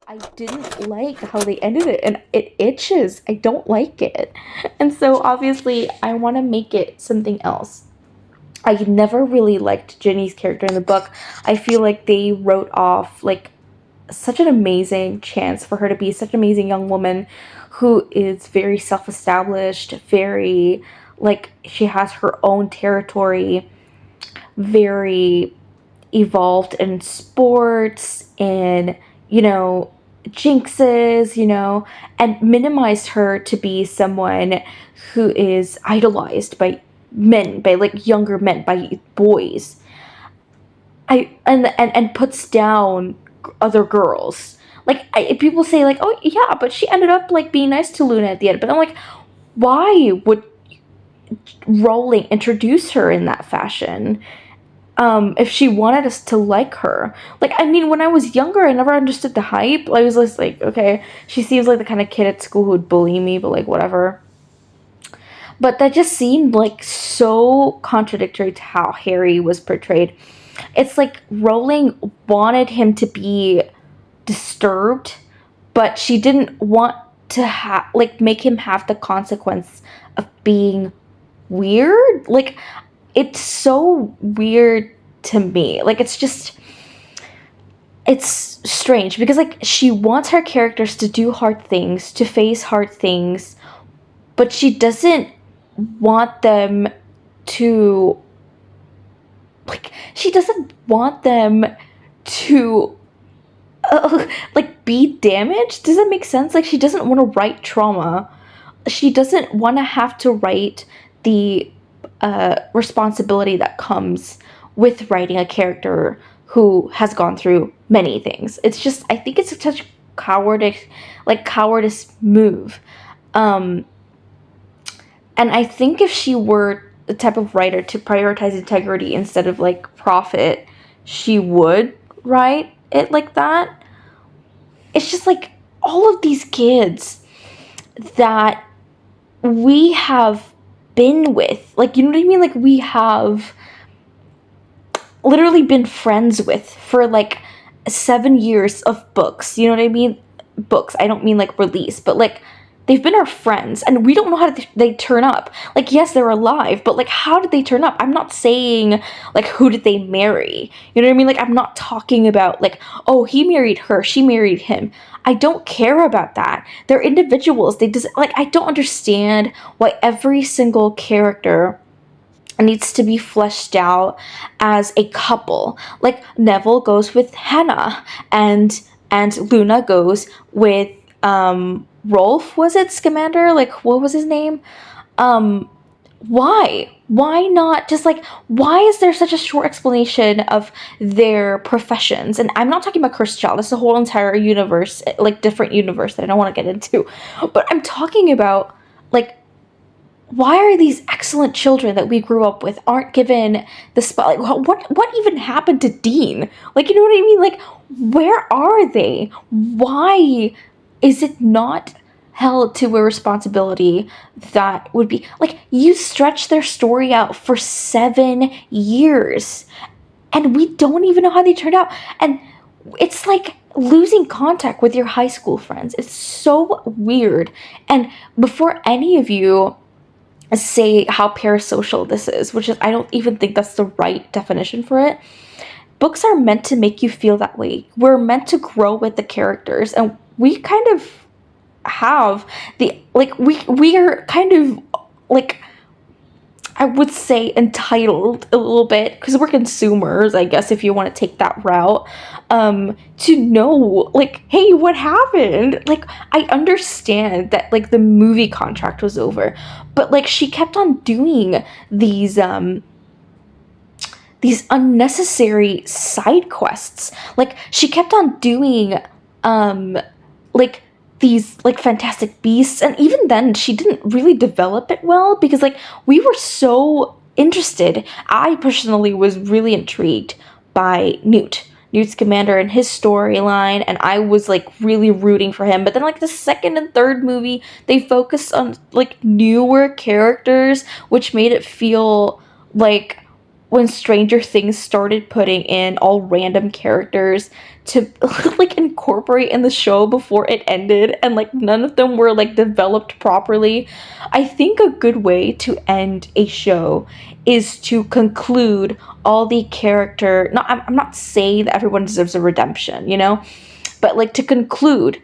I didn't like how they ended it, and it itches. I don't like it. And so obviously I want to make it something else. I never really liked Ginny's character in the book. I feel like they wrote off like such an amazing chance for her to be such an amazing young woman who is very self-established, very like she has her own territory, very evolved in sports and jinxes, and minimized her to be someone who is idolized by men, by like younger men, by boys. And puts down other girls. Like people say, like, oh yeah, but she ended up like being nice to Luna at the end. But I'm like, why would Rowling introduce her in that fashion? If she wanted us to like her. Like, I mean, when I was younger, I never understood the hype. I was just like, okay, she seems like the kind of kid at school who would bully me, but like, whatever. But that just seemed like so contradictory to how Harry was portrayed. It's like Rowling wanted him to be disturbed, but she didn't want to make him have the consequence of being weird. Like, it's so weird to me. Like, it's strange because like she wants her characters to do hard things, to face hard things, but she doesn't want them to she doesn't want them to like be damaged. Does that make sense? Like, she doesn't want to write trauma. She doesn't want to have to write the responsibility that comes with writing a character who has gone through many things. It's just, I think it's such a cowardice move. Um, and I think if she were the type of writer to prioritize integrity instead of like profit, she would write it like that. It's just like all of these kids that we have been with, like, you know what I mean? Like, we have literally been friends with for like 7 years of books. You know what I mean? Books. I don't mean like release, but like they've been our friends, and we don't know how they turn up. Like, yes, they're alive, but like, how did they turn up? I'm not saying like who did they marry. You know what I mean? Like, I'm not talking about like, oh, he married her, she married him. I don't care about that. They're individuals. They just like, I don't understand why every single character needs to be fleshed out as a couple. Like, Neville goes with Hannah, and Luna goes with Rolf. Was it Scamander? Like, what was his name? Um, why? Why not just like, why is there such a short explanation of their professions? And I'm not talking about Cursed Child. That's a whole entire universe, like different universe that I don't want to get into. But I'm talking about like, why are these excellent children that we grew up with aren't given the spotlight? What even happened to Dean? Like, you know what I mean? Like, where are they? Why is it not held to a responsibility that would be like, you stretch their story out for 7 years and we don't even know how they turned out. And it's like losing contact with your high school friends. It's so weird. And before any of you say how parasocial this is, which is, I don't even think that's the right definition for it. Books are meant to make you feel that way. We're meant to grow with the characters, and we kind of have the like we are kind of like, I would say, entitled a little bit because we're consumers, I guess, if you want to take that route, to know, like, hey, what happened? Like, I understand that, like, the movie contract was over, but, like, she kept on doing these unnecessary side quests. Like, she kept on doing, like, these like fantastic beasts, and even then she didn't really develop it well because like we were so interested. I personally was really intrigued by Newt Scamander and his storyline, and I was like really rooting for him. But then like the second and third movie, they focused on like newer characters, which made it feel like when Stranger Things started putting in all random characters to like incorporate in the show before it ended, and like none of them were like developed properly. I think a good way to end a show is to conclude all the character. No, I'm not saying that everyone deserves a redemption, you know, but like to conclude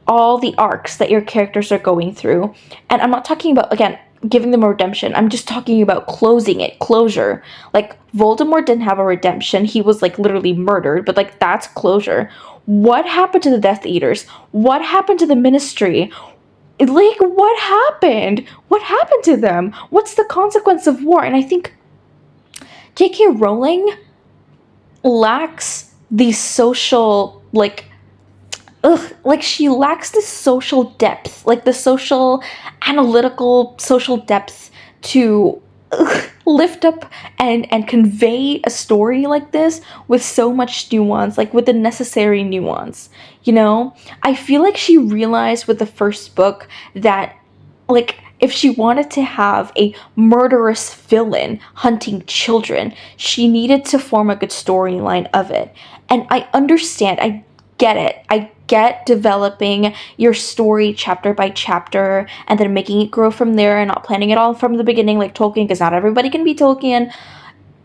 all the arcs that your characters are going through. And I'm not talking about, again, giving them a redemption. I'm just talking about closing it, closure. Like, Voldemort didn't have a redemption. He was, like, literally murdered, but, like, that's closure. What happened to the Death Eaters? What happened to the Ministry? Like, what happened? What happened to them? What's the consequence of war? And I think J.K. Rowling lacks the social, like, like she lacks the social depth, like the social, analytical social depth to lift up and convey a story like this with so much nuance, like with the necessary nuance, you know? I feel like she realized with the first book that, like, if she wanted to have a murderous villain hunting children, she needed to form a good storyline of it. And I understand, I get it. I get developing your story chapter by chapter and then making it grow from there and not planning it all from the beginning like Tolkien, because not everybody can be Tolkien.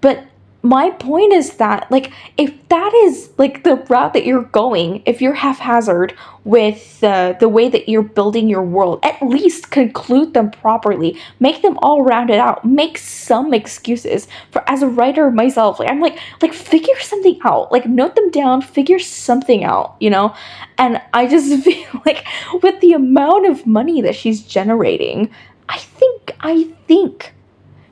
But my point is that, like, if that is like the route that you're going, if you're haphazard with the way that you're building your world, at least conclude them properly, make them all rounded out, make some excuses. For as a writer myself, like I'm like figure something out, like note them down, figure something out, you know. And I just feel like with the amount of money that she's generating, I think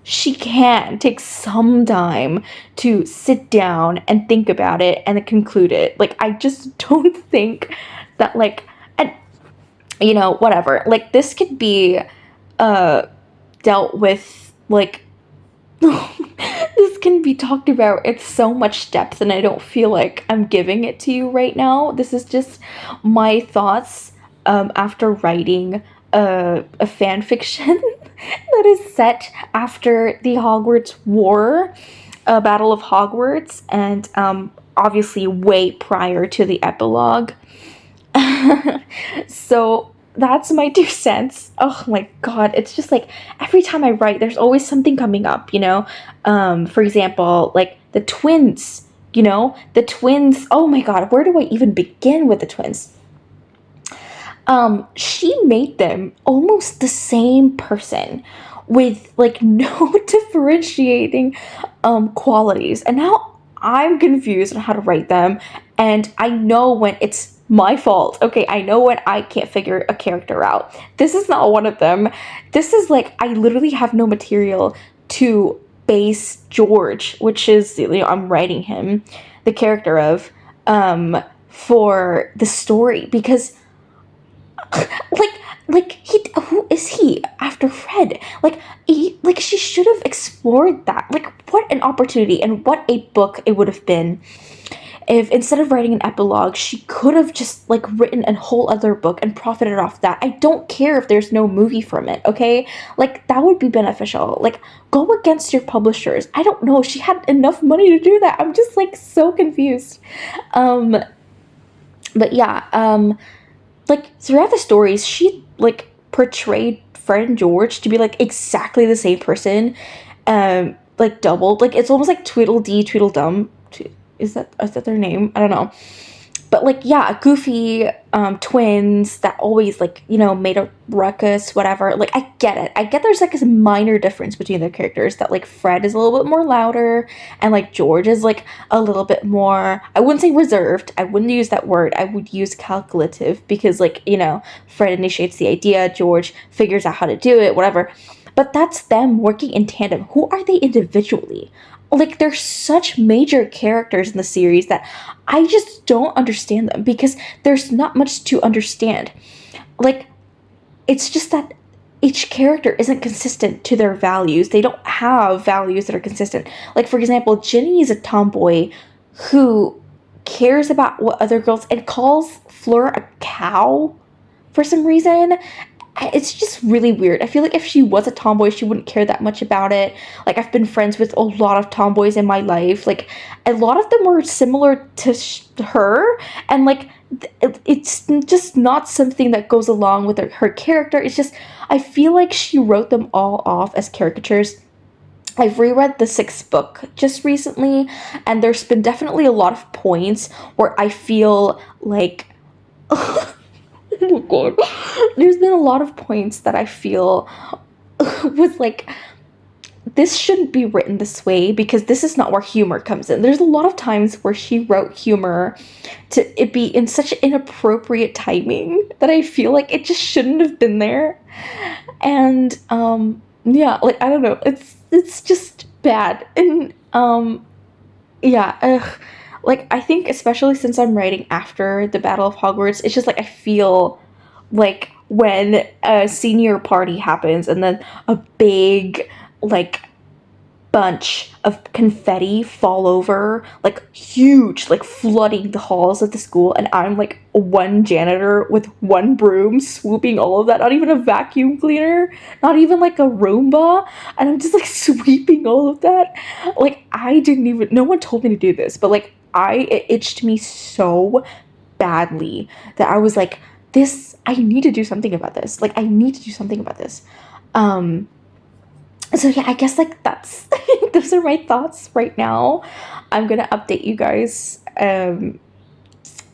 she can take some time to sit down and think about it and conclude it. Like, I just don't think that, like, and, you know, whatever. Like, this could be, dealt with, like, this can be talked about in so much depth, and I don't feel like I'm giving it to you right now. This is just my thoughts, after writing a fan fiction that is set after the Hogwarts War, Battle of Hogwarts, and obviously way prior to the epilogue. So that's my 2 cents. Oh my god, it's just like every time I write, there's always something coming up, you know? For example, like the twins, you know? The twins, oh my god, where do I even begin with the twins? She made them almost the same person with like no differentiating qualities. And now I'm confused on how to write them, and I know when it's my fault. Okay, I know when I can't figure a character out. This is not one of them. This is like I literally have no material to base George, which is, you know, I'm writing him, the character of, for the story, because like he, who is he after Fred? Like she should have explored that. Like, what an opportunity and what a book it would have been if instead of writing an epilogue, she could have just like written a whole other book and profited off that. I don't care if there's no movie from it, okay? Like, that would be beneficial. Like, go against your publishers. I don't know, she had enough money to do that. I'm just like so confused. But yeah, like throughout the stories, she like portrayed Fred and George to be like exactly the same person, like doubled. Like, it's almost like Tweedledee, Tweedledum. Is that their name? I don't know. But like, yeah, goofy twins that always like, you know, made a ruckus, whatever. Like, I get it. I get there's like a minor difference between their characters, that like Fred is a little bit more louder and like George is like a little bit more, I wouldn't say reserved. I wouldn't use that word. I would use calculative, because like, you know, Fred initiates the idea, George figures out how to do it, whatever. But that's them working in tandem. Who are they individually? Like, they're such major characters in the series that I just don't understand them, because there's not much to understand. Like, it's just that each character isn't consistent to their values. They don't have values that are consistent. Like, for example, Ginny is a tomboy who cares about what other girls, and calls Fleur a cow for some reason. it's just really weird. I feel like if she was a tomboy, she wouldn't care that much about it. Like, I've been friends with a lot of tomboys in my life. Like, a lot of them were similar to her, and like, it's just not something that goes along with her character. It's just, I feel like she wrote them all off as caricatures. I've reread the sixth book just recently, and there's been definitely a lot of points where I feel like oh god. There's been a lot of points that I feel was like, this shouldn't be written this way because this is not where humor comes in. There's a lot of times where she wrote humor to it be in such inappropriate timing that I feel like it just shouldn't have been there. And yeah, like, I don't know. It's just bad. And yeah, like, I think especially since I'm writing after the Battle of Hogwarts, it's just like I feel like when a senior party happens and then a big, like, bunch of confetti fall over, like, huge, like, flooding the halls of the school, and I'm like one janitor with one broom swooping all of that, not even a vacuum cleaner, not even like a Roomba, and I'm just like sweeping all of that. Like, I didn't even, no one told me to do this, but like, it itched me so badly that I was like, this, I need to do something about this. Like, I need to do something about this. So yeah, I guess like that's those are my thoughts right now. I'm gonna update you guys the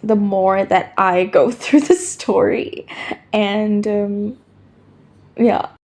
more that I go through the story. And yeah.